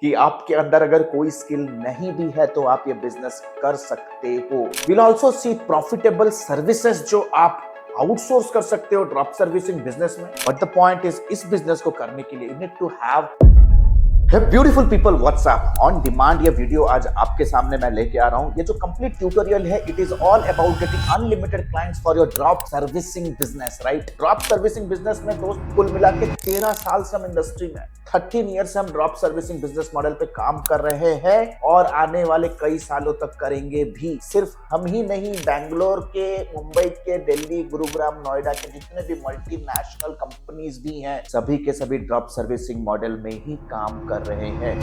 कि आपके अंदर अगर कोई स्किल नहीं भी है तो आप ये बिजनेस कर सकते हो। Will also see profitable services जो आप आउटसोर्स कर सकते हो ड्रॉप सर्विसिंग बिजनेस में। बट द पॉइंट इज, इस बिजनेस को करने के लिए you need to have beautiful people WhatsApp on demand. ये वीडियो आज आपके सामने मैं लेके आ रहा हूँ। ये जो कंप्लीट ट्यूटोरियल है, it is all about getting unlimited clients for your drop servicing business, right. Drop servicing business में दोस्त कुल मिला के 13 साल से हम इंडस्ट्री में, 13 ईयर से हम ड्रॉप सर्विसिंग बिजनेस मॉडल पे काम कर रहे हैं और आने वाले कई सालों तक करेंगे भी। सिर्फ हम ही नहीं, बैंगलोर के, मुंबई के, दिल्ली, गुरुग्राम, नोएडा के जितने भी मल्टीनेशनल कंपनीज भी हैं, सभी के सभी ड्रॉप सर्विसिंग मॉडल में ही काम कर रहे हैं।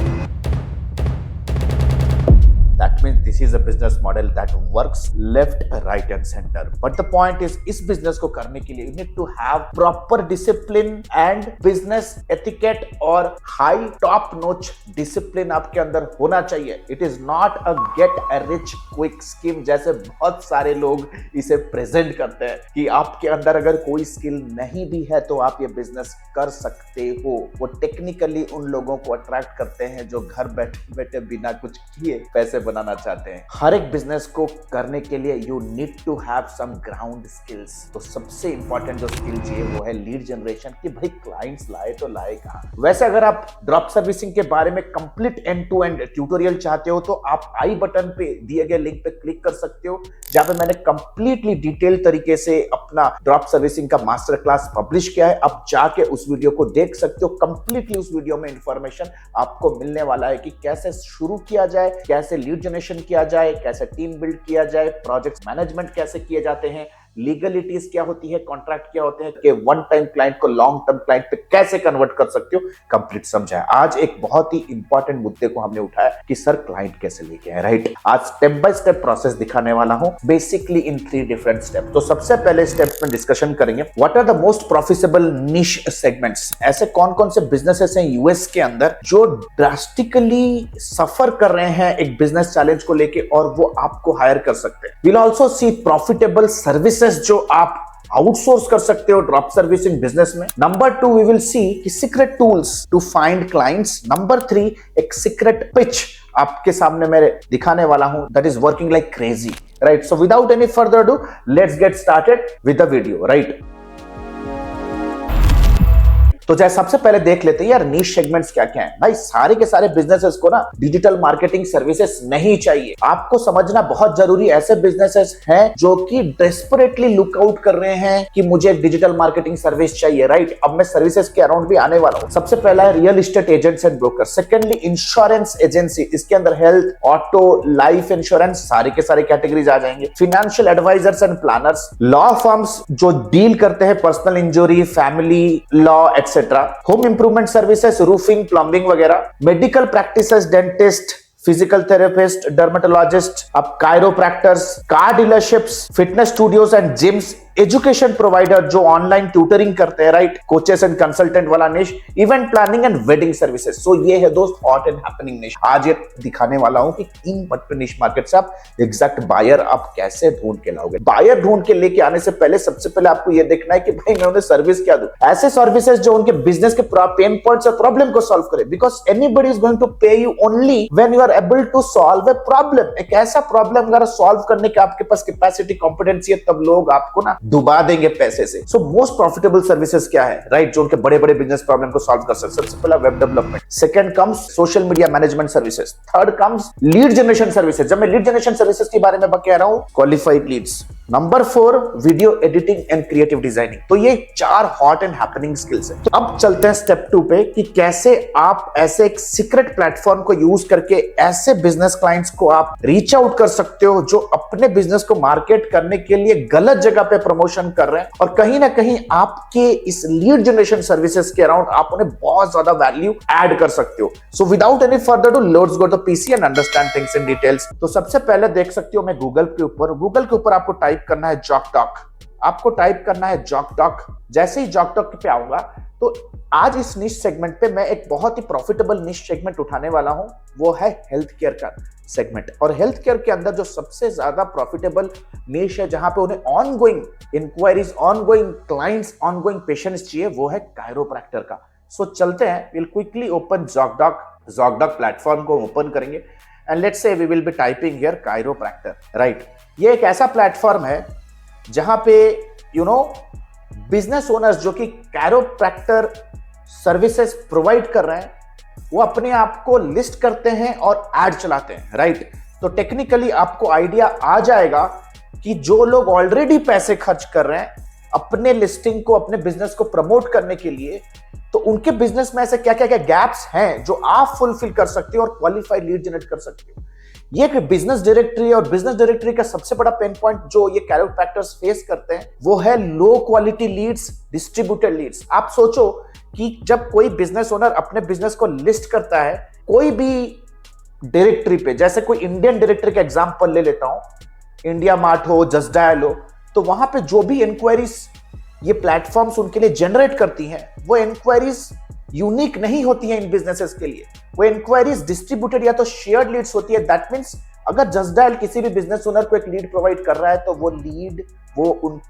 That means this is a business model that works left, right and center. But the point is, इस business को करने के लिए you need to have proper discipline and business etiquette और high top notch discipline आपके अंदर होना चाहिए। It is not a get rich quick scheme जैसे बहुत सारे लोग इसे प्रेजेंट करते हैं कि आपके अंदर अगर कोई स्किल नहीं भी है तो आप ये बिजनेस कर सकते हो। वो टेक्निकली उन लोगों को अट्रैक्ट करते हैं जो घर बैठे बैठे बिना कुछ किए पैसे बनाना चाहते हैं। हर एक बिजनेस को करने के लिए you need to have some ground skills. तो सबसे इंपॉर्टेंट जो स्किल चाहिए वो है लीड जनरेशन, कि भाई क्लाइंट्स लाए तो लाए कहां। वैसे अगर आप ड्रॉप सर्विसिंग के बारे में complete end to end tutorial चाहते हो तो आप आई बटन पे दिए गए लिंक पे क्लिक कर सकते हो, जहां पे मैंने कंप्लीटली डिटेल तरीके से अपना ड्रॉप सर्विसिंग का मास्टर क्लास पब्लिश किया है। आप जाके उस वीडियो को देख सकते हो। कंप्लीटली उस वीडियो में इंफॉर्मेशन आपको मिलने वाला है कि कैसे शुरू किया जाए, कैसे लीड जनरेशन किया जाए, कैसे टीम बिल्ड किया जाए, प्रोजेक्ट मैनेजमेंट कैसे किए जाते हैं, लीगलिटीज क्या होती है, कॉन्ट्रैक्ट क्या होते हैं, कि वन टाइम क्लाइंट को लॉन्ग टर्म क्लाइंट पे कैसे कन्वर्ट कर सकते हो, कंप्लीट समझा है। आज एक बहुत ही इंपॉर्टेंट मुद्दे को हमने उठाया कि सर क्लाइंट कैसे लेके आए, राइट। आज स्टेप बाय स्टेप प्रोसेस दिखाने वाला हूं, बेसिकली इन 3 डिफरेंट स्टेप। तो सबसे पहले स्टेप में डिस्कशन करेंगे what are the most profitable niche segments. ऐसे कौन कौन से बिजनेसेस हैं यूएस के अंदर जो ड्रास्टिकली सफर कर रहे हैं एक बिजनेस चैलेंज को लेके, और वो आपको हायर कर सकते हैं। Will also see profitable services जो आप आउटसोर्स कर सकते हो ड्रॉप सर्विसिंग बिजनेस में। नंबर 2 वी विल सी कि secret tools to find clients. Number 3 एक सीक्रेट पिच आपके सामने मैं दिखाने वाला हूं, that is working like crazy, right. So without any further do let's get started with the video, right. तो जैसे सबसे पहले देख लेते हैं यार नीश सेगमेंट्स क्या क्या हैं। भाई सारे के सारे बिजनेसेस को ना डिजिटल मार्केटिंग सर्विसेज नहीं चाहिए। आपको समझना बहुत जरूरी, ऐसे बिजनेसेस हैं जो कि डेस्परेटली लुक आउट कर रहे हैं कि मुझे एक डिजिटल मार्केटिंग सर्विस चाहिए, राइट। अब मैं सर्विसेज के अराउंड भी आने वाला हूं। सबसे पहला है real estate agents and broker. Secondly insurance agency, इसके अंदर हेल्थ, ऑटो, लाइफ इंश्योरेंस सारे के सारे कैटेगरीज आ जाएंगे। Financial advisers and planners, law firms जो डील करते हैं personal injury, family law etcetera, home improvement services, roofing, plumbing वगैरह, medical practices, dentist, physical therapist, dermatologist, अब chiropractors, car dealerships, fitness studios and gyms, education provider जो online tutoring करते हैं, right, coaches and consultant वाला niche, event planning and wedding services. So ये है दोस्त hot and happening निश। आज ये दिखाने वाला हूं कि इन पर्टिकुलर निश मार्केट से आप एग्जैक्ट बायर आप कैसे ढूंढ के लाओगे। बायर ढूंढ के लेके आने से पहले सबसे पहले आपको ये देखना है कि भाई मैं उन्हें सर्विस क्या दूं। ऐसे सर्विसेज जो उनके बिजनेस के पेन पॉइंट्स और प्रॉब्लम को सॉल्व करे, because anybody is going to pay you only when you are able to solve a problem. एक ऐसा प्रॉब्लम अगर सॉल्व करने के आपके पास कैपेसिटी, कॉम्पिटेंसी है, तब लोग आपको ना डुबा देंगे पैसे से। सो मोस्ट प्रॉफिटेबल सर्विसेज क्या है, राइट, जो उनके बड़े बड़े बिजनेस प्रॉब्लम को सॉल्व कर सकते। सबसे पहला web development, second comes social media management services, third comes lead generation services. जब मैं लीड जनरेशन सर्विसेज के बारे में कह रहा हूं, qualified leads. Number 4 video editing and creative designing. तो ये 4 हॉट एंड हैपनिंग स्किल्स है। तो अब चलते हैं स्टेप 2 पे कि कैसे आप ऐसे एक सीक्रेट प्लेटफॉर्म को यूज करके ऐसे बिजनेस क्लाइंट्स को आप रीच आउट कर सकते हो जो अपने बिजनेस को मार्केट करने के लिए गलत जगह पे प्रमोशन कर रहे हैं, और कहीं ना कहीं आपके इस लीड जनरेशन सर्विसेज के अराउंड आप उन्हें बहुत ज्यादा वैल्यू ऐड कर सकते हो। So without any further do let's go to PC and understand things in details. तो सबसे पहले देख सकते हो मैं गूगल के ऊपर आपको टाइप करना है जॉकटॉक। आपको टाइप करना है जॉकटॉक। जैसे ही जॉकटॉक पे आऊंगा तो आज इस निश सेगमेंट पे मैं एक बहुत ही प्रॉफिटेबल निश सेगमेंट उठाने वाला हूं, वो है हेल्थ केयर का सेगमेंट। और हेल्थ केयर के अंदर जो सबसे ज्यादा प्रॉफिटेबल निश है, जहां पे उन्हें ongoing inquiries, ongoing clients, ongoing patients चाहिए, वो है कायरोप्रैक्टर का। सो चलते हैं, will quickly open Zocdoc Zocdoc platform को ओपन करेंगे and let's say we will be typing here chiropractor, right. ये एक ऐसा प्लेटफॉर्म है जहां पे बिजनेस ओनर्स जो कि कायरोप्रैक्टर सर्विसेज प्रोवाइड कर रहे हैं, वो अपने आप को लिस्ट करते हैं और एड चलाते हैं, राइट। तो टेक्निकली आपको आइडिया आ जाएगा कि जो लोग ऑलरेडी पैसे खर्च कर रहे हैं अपने लिस्टिंग को, अपने बिजनेस को प्रमोट करने के लिए, तो उनके बिजनेस में ऐसे क्या क्या क्या गैप्स हैं जो आप फुलफिल कर सकते हो और क्वालिफाइड लीड जनरेट कर सकते हो। ये एक बिजनेस डायरेक्टरी, और बिजनेस डायरेक्टरी का सबसे बड़ा पेन पॉइंट जो ये कायरोप्रैक्टर्स फेस करते हैं वो है low quality leads, distributed leads. आप सोचो कि जब कोई बिजनेस ओनर अपने बिजनेस को लिस्ट करता है कोई भी डायरेक्टरी पे, जैसे कोई इंडियन डायरेक्टरी का एग्जांपल ले लेता हूं, इंडिया मार्ट हो, जस्ट डायल हो, तो वहां पे जो भी इंक्वायरीज ये प्लेटफॉर्म्स उनके लिए जनरेट करती हैं वो इंक्वायरीज यूनिक नहीं होती हैं इन बिजनेसेस के लिए, वो इंक्वायरीज डिस्ट्रीब्यूटेड या तो शेयर्ड लीड्स होती है। दैट मींस अगर जस्ट डायल किसी भी बिजनेस ओनर को एक लीड प्रोवाइड कर रहा है तो वो लीड वो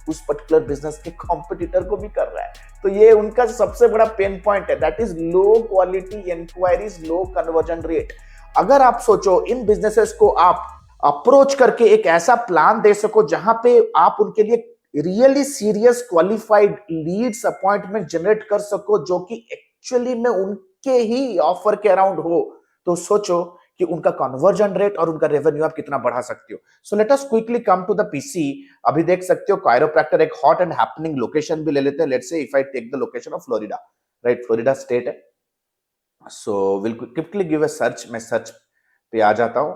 उस पर्टिकुलर बिजनेस के कॉम्पिटिटर को भी कर रहा है। तो ये उनका सबसे बड़ा पेन पॉइंट है, that is low quality inquiries, low conversion rate. अगर आप सोचो इन बिजनेसेस को आप अप्रोच करके एक ऐसा प्लान दे सको जहां पे आप उनके लिए really serious qualified leads appointment generate कर सको जो कि एक्चुअली में उनके ही ऑफर के अराउंड हो, तो सोचो कि उनका कन्वर्जन रेट और उनका रेवेन्यू आप कितना बढ़ा सकते हो। So let us quickly come to the PC. अभी देख सकते हो कायरोप्रैक्टर एक हॉट एंड हैपनिंग लोकेशन भी ले लेते हैं। Let's say if I take the location of Florida, right, Florida state है। So will quickly give a search, मैं सर्च पे आ जाता हूं।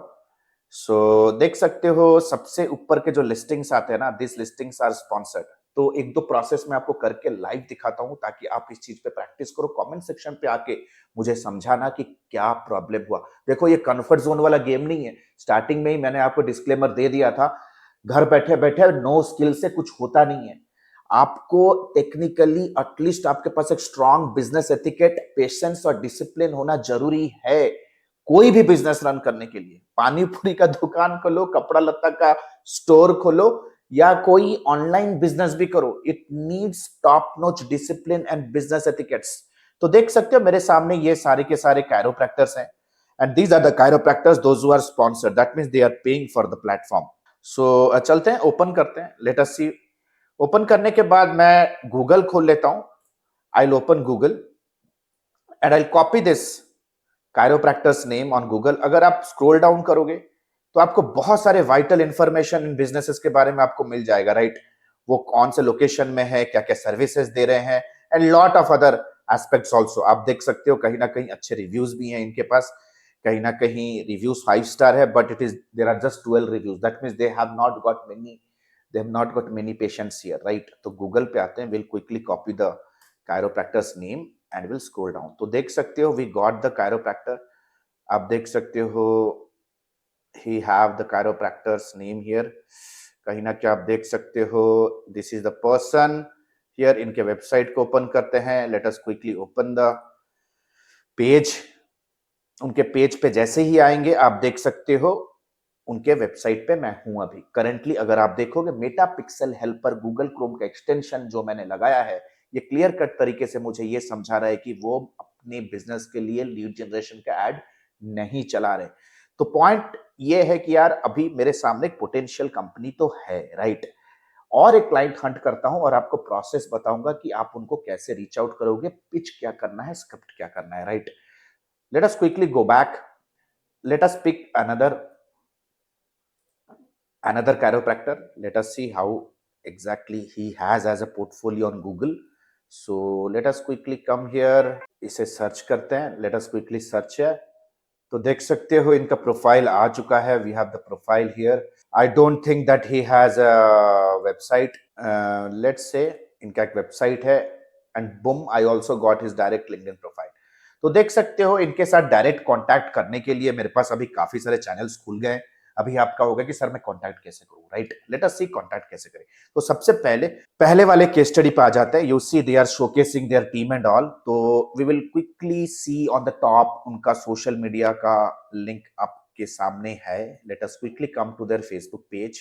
सो देख सकते हो सबसे ऊपर के जो लिस्टिंग्स आते हैं ना, दिस लिस्टिंग्स आर स्पॉन्सर्ड। तो एक दो प्रोसेस में आपको करके लाइव दिखाता हूं ताकि आप इस चीज पे प्रैक्टिस करो। कमेंट सेक्शन पे आके मुझे समझाना कि क्या प्रॉब्लम हुआ। देखो ये कंफर्ट जोन वाला गेम नहीं है, स्टार्टिंग में ही मैंने आपको डिस्क्लेमर दे दिया था, घर बैठे बैठे नो स्किल से कुछ होता नहीं है। आपको टेक्निकली एटलीस्ट आपके पास एक स्ट्रांग बिजनेस एथिकेट, पेशेंस और डिसिप्लिन होना जरूरी है कोई भी बिजनेस रन करने के लिए। पानी पूरी का दुकान खोलो, कपड़ा लत्ता का स्टोर खोलो या कोई ऑनलाइन बिजनेस भी करो, it needs top notch discipline and business etiquettes. तो देख सकते हो मेरे सामने ये सारे के सारे कायरोप्रैक्टर्स हैं and these are the chiropractors those who are sponsored, that means they are paying for the platform. So चलते हैं, ओपन करते हैं, लेट अस सी। ओपन करने के बाद मैं गूगल खोल लेता हूं। I will open Google and I will copy this chiropractors name on Google. अगर आप स्क्रॉल डाउन करोगे तो आपको बहुत सारे वाइटल इंफॉर्मेशन इन बिजनेसेस के बारे में आपको मिल जाएगा, राइट। वो कौन से लोकेशन में है, क्या क्या सर्विसेज दे रहे हैं and lot of other aspects also. आप देख सकते हो कहीं ना कहीं अच्छे रिव्यूज भी हैं इनके पास, कहीं ना कहीं रिव्यूज 5 स्टार है, but it is there are just 12 reviews, that means they have not got many patients here, right. तो गूगल पे आते हैं, will quickly copy the chiropractors name and will scroll down. तो देख सकते हो वी गॉट द कायरोप्रैक्टर। आप देख सकते हो he have the chiropractor's name here, कहीं ना क्या आप देख सकते हो, this is the person here। इनके वेबसाइट को ओपन करते हैं, let us quickly open the page। उनके पेज पे जैसे ही आएंगे आप देख सकते हो उनके वेबसाइट पे मैं हूं अभी करंटली। अगर आप देखोगे Meta pixel helper Google Chrome का एक्सटेंशन जो मैंने लगाया है, ये क्लियर कट तरीके से मुझे ये समझा रहा है कि वो अपने बिजनेस के लिए लीड जनरेशन का एड नहीं चला रहे। तो पॉइंट ये है कि यार अभी मेरे सामने एक पोटेंशियल कंपनी तो है, राइट, और एक क्लाइंट हंट करता हूं और आपको प्रोसेस बताऊंगा कि आप उनको कैसे रीच आउट करोगे, पिच क्या करना है, स्क्रिप्ट क्या करना है, right. Let us quickly go back, let us pick another chiropractor, let us see how exactly he has as a portfolio on Google। so let us quickly come here, इसे search करते हैं, let us quickly search here। तो देख सकते हो इनका profile आ चुका है, we have the profile here. I don't think that he has a website, let's say इनका एक वेबसाइट है and boom I also got his direct LinkedIn profile. तो देख सकते हो इनके साथ डायरेक्ट कांटेक्ट करने के लिए मेरे पास अभी काफी सारे चैनल्स खुल गए। अभी आपका होगा कि सर मैं कांटेक्ट कैसे करूं, राइट। लेट अस सी कांटेक्ट कैसे करें। तो सबसे पहले वाले केस स्टडी पे आ जाते हैं। You see they are showcasing their team and all. तो we will quickly see on the top उनका सोशल मीडिया का लिंक आपके सामने है। Let us quickly come to their Facebook page.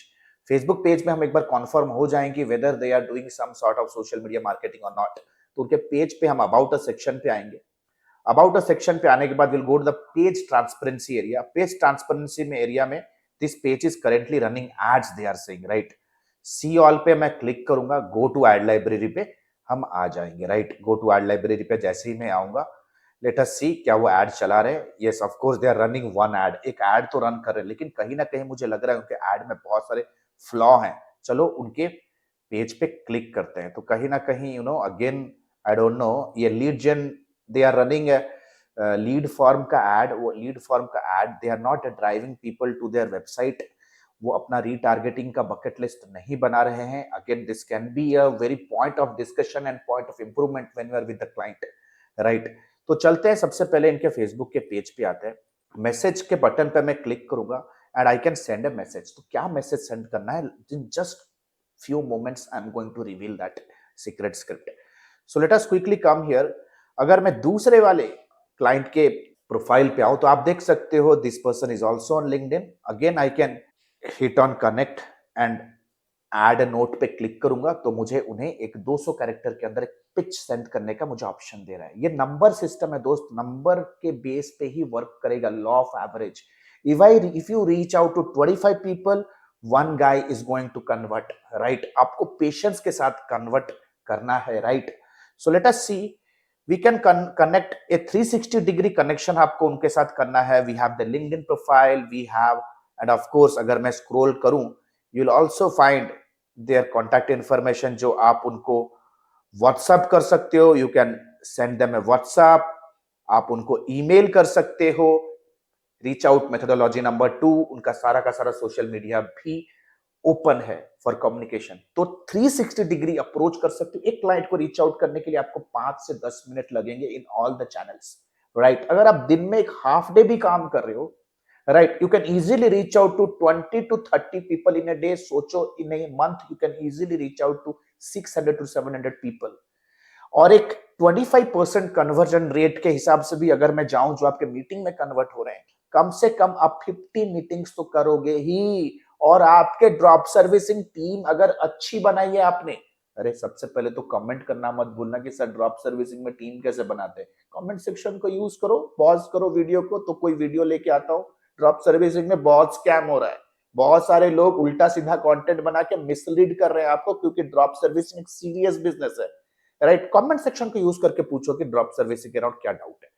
Facebook page में हम एक बार कॉन्फर्म हो जाएंगे whether they are doing some sort of social media marketing or not. तो उनके पेज पे हम अबाउट अ सेक्शन पे आएंगे। अबाउट अ सेक्शन पे आने के बाद will go to the page transparency area. Page transparency में एरिया में this page is currently running ads they are saying, right. See all पे मैं क्लिक करूंगा, गो टू एड लाइब्रेरी पे हम आ जाएंगे, right. Go to ad library पे जैसे ही मैं आऊंगा, लेट अस सी क्या वो एड चला रहे हैं। Yes of course they are running one ad, एक एड तो रन कर रहे हैं, लेकिन कहीं ना कहीं मुझे लग रहा है उनके एड में बहुत सारे फ्लॉ हैं। चलो उनके पेज पे क्लिक करते हैं, तो कहीं ना कहीं अगेन आई डोंट नो, ये lead gen they are running lead form का एड, वो लीड फॉर्म का ad they are not driving people to their website, वो अपना रीटारगेटिंग का बकेट लिस्ट नहीं बना रहे हैं। Again this can be a very point of discussion and point of improvement when you are with the client, right. तो चलते हैं, सबसे पहले इनके फेसबुक के पेज पे आते हैं। मैसेज के बटन पे मैं क्लिक करूंगा and I can send a message. तो क्या मैसेज सेंड करना है, in just few moments I'm going to reveal that secret script. So let us quickly come here. अगर मैं दूसरे वाले क्लाइंट के प्रोफाइल पे आऊं तो आप देख सकते हो this person is also on LinkedIn. Again I can hit on connect and add note पे क्लिक करूंगा तो मुझे उन्हें एक 200 कैरेक्टर के अंदर एक पिच सेंड करने का मुझे ऑप्शन दे रहा है। ये नंबर सिस्टम है दोस्त, नंबर के बेस पे ही वर्क करेगा, law of average. If you reach out to 25 people, one guy is going to convert, right. आपको पेशेंस के साथ कन्वर्ट करना है, right. So let us see, we can connect a 360 degree connection आपको उनके साथ करना है। We have the LinkedIn profile, we have, and of course अगर मैं स्क्रॉल करूं, you will also find their contact information, जो आप उनको व्हाट्सएप कर सकते हो। You can send them A WhatsApp, आप उनको ईमेल कर सकते हो। रीच आउट मेथोडोलॉजी नंबर 2, उनका सारा का सारा सोशल मीडिया भी ओपन है फॉर कम्युनिकेशन। तो 360 डिग्री अप्रोच कर सकते हो। एक क्लाइंट को रीच आउट करने के लिए आपको 5 से 10 मिनट लगेंगे in all the channels, right. अगर आप दिन में एक हाफ डे भी काम कर रहे हो, right, you can easily reach out to 20 to 30 people in a day. सोचो in a month you can easily reach out to 600 to 700 people. और एक 25% कन्वर्जन रेट के हिसाब से भी अगर मैं जाऊं, जो आपके मीटिंग में कन्वर्ट हो रहे हैं, कम से कम आप 50 मीटिंग्स तो करोगे ही। और आपके ड्रॉप सर्विसिंग टीम अगर अच्छी बनाई है आपने, अरे सबसे पहले तो कमेंट करना मत भूलना कि सर ड्रॉप सर्विसिंग में टीम कैसे बनाते हैं। कमेंट सेक्शन को यूज करो, पॉज करो वीडियो को, तो कोई वीडियो लेके आता हूं। ड्रॉप सर्विसिंग में बहुत स्कैम हो रहा है, बहुत सारे लोग उल्टा सीधा कंटेंट बना के मिसलीड कर रहे हैं आपको, क्योंकि ड्रॉप सर्विसिंग एक सीरियस बिजनेस है, राइट। कमेंट सेक्शन को यूज करके पूछो कि ड्रॉप सर्विसिंग के अराउंड क्या डाउट है,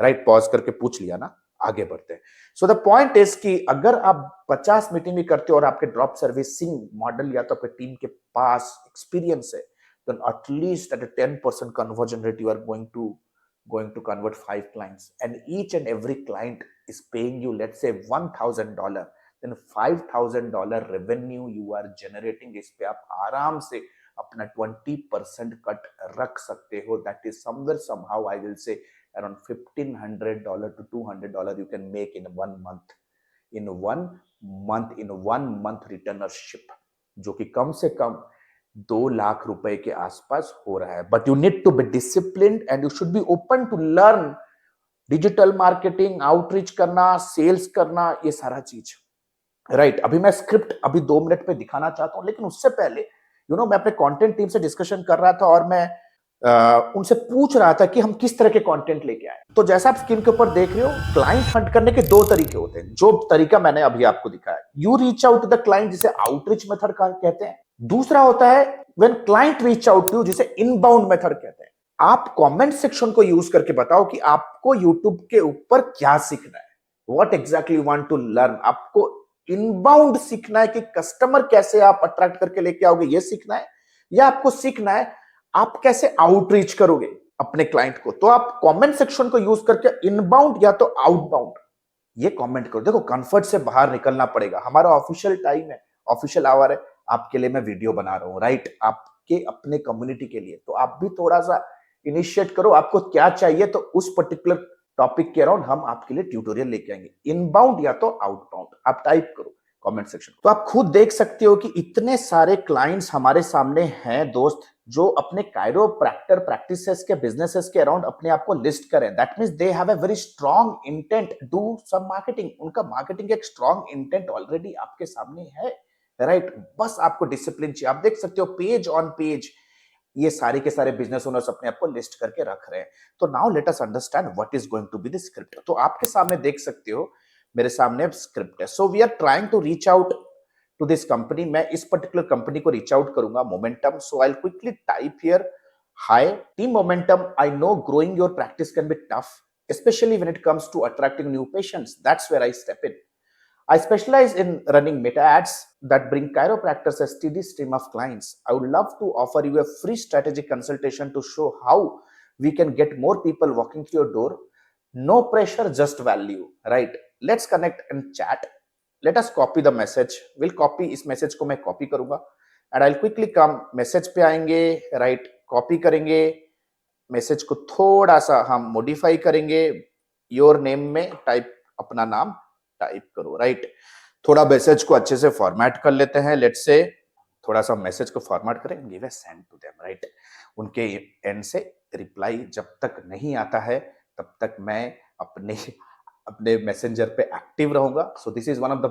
राइट। पॉज करके पूछ लिया ना, आगे बढ़ते हैं। सो द पॉइंट इज कि अगर आप 50 मीटिंग भी करते हो और आपके ड्रॉप सर्विसिंग मॉडल या तो आपके टीम के पास एक्सपीरियंस है, then at least at a 10% conversion rate you are going to convert 5 clients, and each and every client is paying you, let's say $1,000, then $5,000 revenue you are generating। इस पे आप आराम से अपना 20% कट रख सकते हो। That is somewhere somehow I will say around $1,500 to $200 you can make in 1 month, in 1 month रिटर्नरशिप, जो कि कम से कम 2 लाख रुपए के आसपास हो रहा है। But you need to be disciplined and you should be open to learn digital marketing, outreach करना, सेल्स करना, ये सारा चीज, राइट। अभी मैं स्क्रिप्ट अभी 2 मिनट पे दिखाना चाहता हूं, लेकिन उससे पहले मैं अपने कंटेंट टीम से डिस्कशन कर रहा था और मैं उनसे पूछ रहा था कि हम किस तरह के कंटेंट लेके आए। तो जैसा आप स्क्रीन के ऊपर देख रहे हो, क्लाइंट हंट करने के 2 तरीके होते हैं। जो तरीका मैंने अभी आपको दिखाया, you reach out to the client, जिसे आउटरीच मेथड कहते हैं। दूसरा होता है when client reach out to, जिसे इनबाउंड मेथड कहते हैं। आप कमेंट सेक्शन को यूज करके बताओ कि आपको यूट्यूब के ऊपर क्या सीखना है, what exactly you want to learn. आपको इनबाउंड सीखना है कि कस्टमर कैसे आप अट्रैक्ट करके लेके आओगे, ये सीखना है, या आपको सीखना है आप कैसे आउटरीच करोगे अपने क्लाइंट को। तो आप कमेंट सेक्शन को यूज करके इनबाउंड या तो आउटबाउंड ये कमेंट करो। देखो, कंफर्ट से बाहर निकलना पड़ेगा। हमारा ऑफिशियल टाइम है, ऑफिशियल आवर है, आपके लिए मैं वीडियो बना रहा हूं, राइट, आपके अपने कम्युनिटी के लिए। तो आप भी थोड़ा सा इनिशिएट करो, आपको क्या चाहिए, तो उस पर्टिकुलर टॉपिक के अराउंड हम आपके लिए ट्यूटोरियल लेके आएंगे। इनबाउंड या तो आउटबाउंड, आप टाइप करो कमेंट सेक्शन। तो आप खुद देख सकते हो कि इतने सारे क्लाइंट्स हमारे सामने हैं दोस्त, जो अपने कायरोप्रैक्टर प्रैक्टिसेस के बिजनेसेस के अराउंड अपने आप को लिस्ट करें। That means they have a very strong intent do some marketing. उनका मार्केटिंग एक स्ट्रांग इंटेंट ऑलरेडी आपके सामने है, राइट। बस आपको डिसिप्लिन चाहिए। आप देख सकते हो पेज ऑन पेज ये सारे के सारे बिजनेस ओनर्स अपने आप को लिस्ट करके रख रहे हैं। तो now let us understand what is going to be the script. तो आपके सामने देख सकते हो, मेरे सामने स्क्रिप्ट है। So we are trying to reach out to this company. मैं इस पर्टिकुलर कंपनी को रीच आउट करूंगा, Momentum. So I will quickly type here, hi team Momentum, I know growing your practice can be tough, especially when it comes to attracting new patients. That's where I step in. I specialize in running meta ads that bring chiropractors a steady stream of clients. I would love to offer you a free strategic consultation to show how we can get more people walking through your door. No pressure, just value. Right? Let's connect and chat. Let us copy the message. We'll copy, इस message को मैं copy करूंगा and I'll quickly come message पे आएंगे, right? Copy करेंगे, message को थोड़ा सा हम मॉडिफाई करेंगे, योर नेम में टाइप, अपना नाम टाइप करो, राइट। थोड़ा मैसेज को अच्छे से फॉर्मेट कर लेते हैं, लेट्स से थोड़ा सा मैसेज को फॉर्मेट करें, give a send to them, right. उनके एंड से रिप्लाई जब तक नहीं आता है तब तक मैं अपने मैसेंजर पे एक्टिव रहूंगा। So this is one of the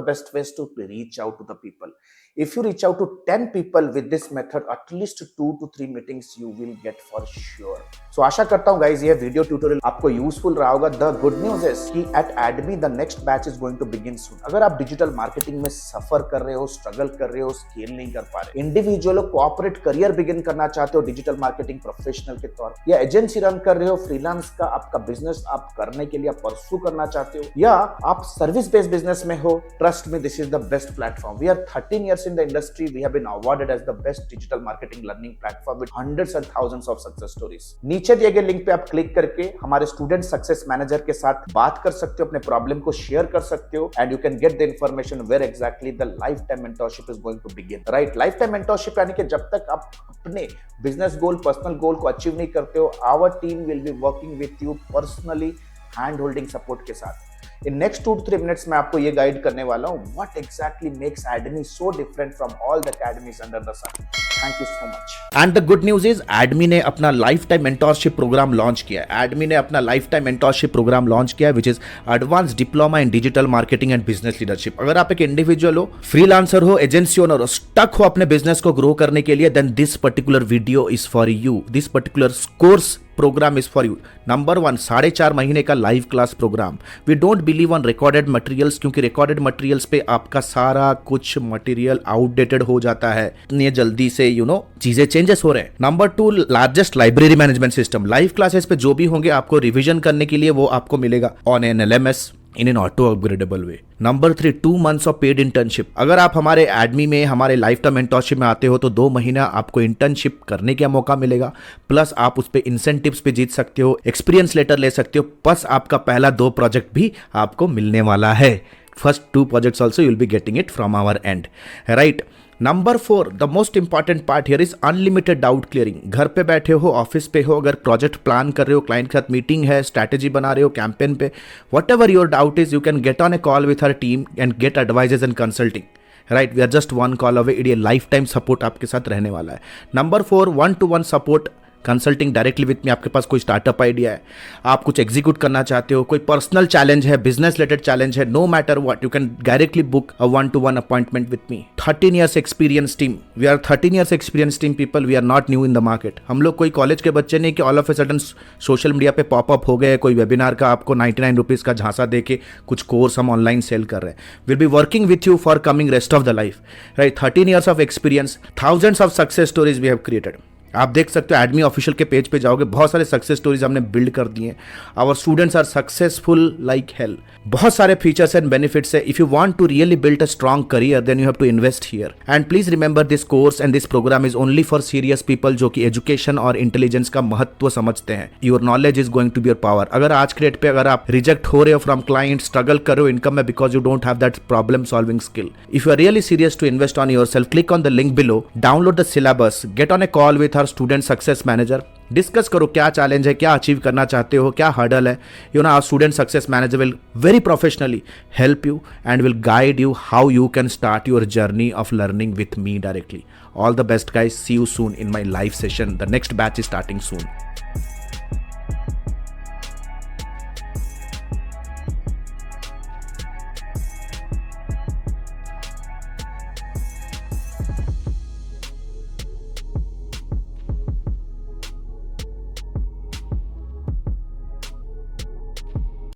best ways to reach out to the people. If you reach out to 10 people with this method, at least 2 to 3 meetings you will get for sure. So आशा करता हूँ guys ये video tutorial आपको useful रहा होगा। The good news is कि at ADME the next batch is going to begin soon. अगर आप digital marketing में सफर कर रहे हो, स्ट्रगल कर रहे हो, स्केल नहीं कर पा रहे, इंडिविजुअल हो, कॉर्पोरेट करियर बिगिन करना चाहते हो डिजिटल मार्केटिंग प्रोफेशनल के तौर, या एजेंसी रन कर रहे हो, फ्रीलांस का आपका बिजनेस आप करने के लिए परस्यू करना चाहते हो, या आप सर्विस बेस्ड बिजनेस में हो, trust me, this is the best platform. We are 13 years in the industry. We have been awarded as the best digital marketing learning platform with hundreds and thousands of success stories. नीचे दिए गए link पे आप click करके हमारे student success manager के साथ बात कर सकते हो, अपने प्रॉब्लम को शेयर कर सकते हो, and you can get the information where exactly the lifetime mentorship is going to begin, right. Lifetime mentorship यानी कि जब तक आप अपने बिजनेस गोल, पर्सनल गोल को अचीव नहीं करते हो, our team will be working with you personally, hand holding support के साथ। In next 2 to 3 minutes मैं आपको ये गाइड करने वाला हूँ what exactly makes ADME so different from all the academies under the sun. Thank you so much. And the good news is ADME ने अपना lifetime mentorship program launch किया है। ADME ने अपना lifetime mentorship program launch किया है which is advance diploma in digital marketing and business leadership. अगर आप एक इंडिविजुअल हो, फ्रीलांसर हो, एजेंसी ओनर हो, स्टक हो अपने बिजनेस को ग्रो करने के लिए, then this particular video is for you. This particular course program is for you. Number 1, 4.5 महीने का live class program. We don't believe on recorded materials, क्योंकि रिकॉर्डेड मटेरियल्स पे आपका सारा कुछ मटेरियल आउटडेटेड हो जाता है, इतनी जल्दी से चीजें चेंजेस हो रहे हैं। Number 2, largest library management system. Live classes पे जो भी होंगे आपको रिवीजन करने के लिए वो आपको मिलेगा on an LMS in an auto upgradable way. Number 3, 2 months of paid internship. अगर आप हमारे ADME में, हमारे लाइफ टाइम मेंटरशिप में आते हो तो 2 महीना आपको इंटर्नशिप करने का मौका मिलेगा, प्लस आप उस पे इंसेंटिव्स पे जीत सकते हो, एक्सपीरियंस लेटर ले सकते हो, प्लस आपका पहला 2 प्रोजेक्ट भी आपको मिलने वाला है। First 2 projects also you'll be getting it from our end, right? Number 4, the most important part here is unlimited doubt clearing. घर पे बैठे हो, ऑफिस पे हो, अगर प्रोजेक्ट प्लान कर रहे हो, क्लाइंट के साथ मीटिंग है, स्ट्रैटेजी बना रहे हो कैंपेन पे, whatever your doubt is, you can get on a call with our team and get advises and consulting, right. We are just 1 call away. ये लाइफ टाइम सपोर्ट आपके साथ रहने वाला है। Number 4, 1-to-1 support, consulting directly with me. आपके पास कोई startup idea है, आप कुछ एग्जीक्यूट करना चाहते हो, कोई पर्सनल चैलेंज है, बिजनेस रिलेटेड चैलेंज है, no matter what, you can directly book a 1-to-1 appointment with me. 13 years experience team. We are 13 years experience team people. We are not new in the market. हम लोग कोई college के बच्चे नहीं कि all of a sudden social media पे popup हो गए, कोई वेबिनार का आपको 99 रुपीज़ का झांसा दे के कुछ कोर्स हम ऑनलाइन सेल कर रहे हैं। Will be working with you for coming rest of the life, right. 13 years of experience, thousands of success stories we have created. आप देख सकते हो ADME ऑफिशियल के पेज पे जाओगे, बहुत सारे सक्सेस स्टोरीज हमने बिल्ड कर दिए हैं। Our students are successful like hell. बहुत सारे फीचर्स एंड बेनिफिट्स है। If you want to really build a strong career then you have to invest here. And please remember this course and this program is only for serious people जो कि education और intelligence का महत्व समझते हैं। Your knowledge is going to be your power. अगर आज के डेट पे अगर आप रिजेक्ट हो रहे हो फ्रॉम क्लाइंट, स्ट्रगल कर रहे हो इनकम में because you don't have that problem solving skill, if you are really serious to invest on yourself, click on the link below, download the syllabus, get on a call with our student success manager, discuss करो क्या challenge है, क्या achieve करना चाहते हो, क्या hurdle है। Our student success manager will very professionally help you and will guide you how you can start your journey of learning with me directly. All the best guys. See you soon in my live session. The next batch is starting soon.